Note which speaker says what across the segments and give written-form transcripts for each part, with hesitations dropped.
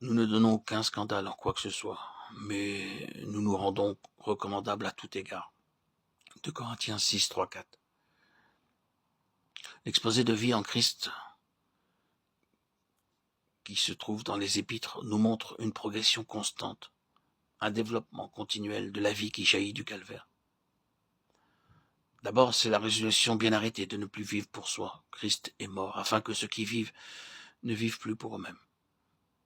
Speaker 1: Nous ne donnons aucun scandale en quoi que ce soit, mais nous nous rendons recommandables à tout égard. 2 Corinthiens 6, 3, 4. L'exposé de vie en Christ qui se trouve dans les épîtres nous montre une progression constante, un développement continuel de la vie qui jaillit du calvaire. D'abord, c'est la résolution bien arrêtée de ne plus vivre pour soi. Christ est mort, afin que ceux qui vivent ne vivent plus pour eux-mêmes.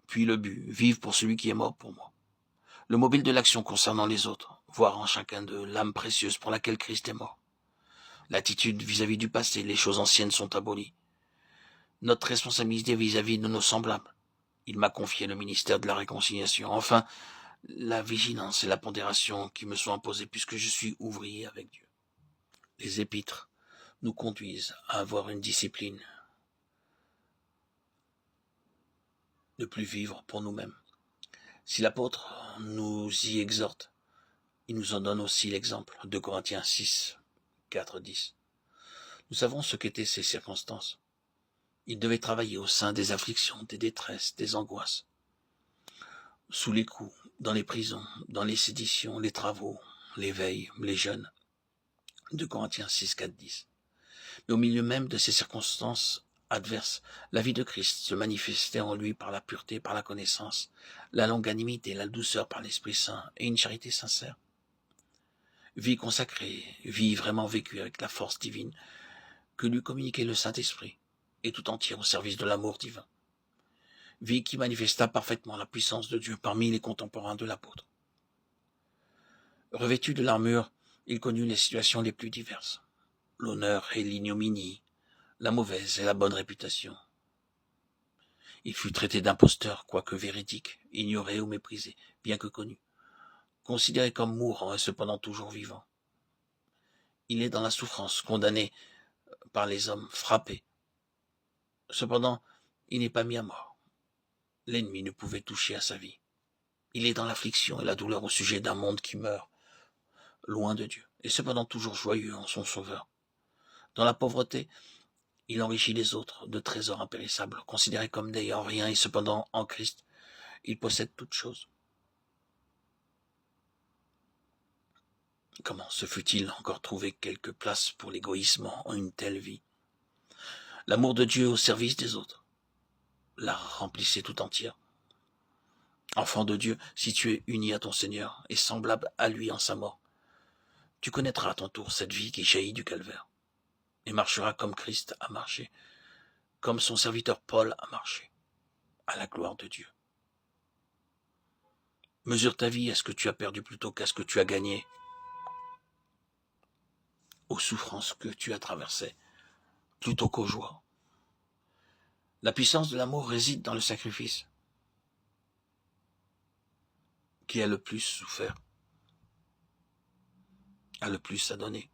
Speaker 1: Puis le but, vivre pour celui qui est mort pour moi. Le mobile de l'action concernant les autres, voir en chacun d'eux l'âme précieuse pour laquelle Christ est mort. L'attitude vis-à-vis du passé, les choses anciennes sont abolies. Notre responsabilité vis-à-vis de nos semblables. Il m'a confié le ministère de la réconciliation. Enfin, la vigilance et la pondération qui me sont imposées puisque je suis ouvrier avec Dieu. Les épîtres nous conduisent à avoir une discipline, ne plus vivre pour nous-mêmes. Si l'apôtre nous y exhorte, il nous en donne aussi l'exemple. 2 Corinthiens 6, 4, 10. Nous savons ce qu'étaient ces circonstances. Il devait travailler au sein des afflictions, des détresses, des angoisses, sous les coups, dans les prisons, dans les séditions, les travaux, les veilles, les jeûnes. 2 Corinthiens 6, 4, 10. Mais au milieu même de ces circonstances adverses, la vie de Christ se manifestait en lui par la pureté, par la connaissance, la longanimité, la douceur par l'Esprit Saint et une charité sincère. Vie consacrée, vie vraiment vécue avec la force divine que lui communiquait le Saint-Esprit, et tout entière au service de l'amour divin. Vie qui manifesta parfaitement la puissance de Dieu parmi les contemporains de l'apôtre. Revêtu de l'armure, il connut les situations les plus diverses, l'honneur et l'ignominie, la mauvaise et la bonne réputation. Il fut traité d'imposteur, quoique véridique, ignoré ou méprisé, bien que connu, considéré comme mourant et cependant toujours vivant. Il est dans la souffrance, condamné par les hommes, frappé. Cependant, il n'est pas mis à mort. L'ennemi ne pouvait toucher à sa vie. Il est dans l'affliction et la douleur au sujet d'un monde qui meurt, loin de Dieu, et cependant toujours joyeux en son Sauveur. Dans la pauvreté, il enrichit les autres de trésors impérissables, considérés comme n'ayant rien, et cependant, en Christ, il possède toutes choses. Comment se fut-il encore trouvé quelque place pour l'égoïsme en une telle vie? L'amour de Dieu au service des autres la remplissait tout entière. Enfant de Dieu, si tu es uni à ton Seigneur et semblable à lui en sa mort, tu connaîtras à ton tour cette vie qui jaillit du calvaire et marcheras comme Christ a marché, comme son serviteur Paul a marché, à la gloire de Dieu. Mesure ta vie à ce que tu as perdu plutôt qu'à ce que tu as gagné, aux souffrances que tu as traversées plutôt qu'aux joies. La puissance de l'amour réside dans le sacrifice. Qui a le plus souffert, a le plus à donner.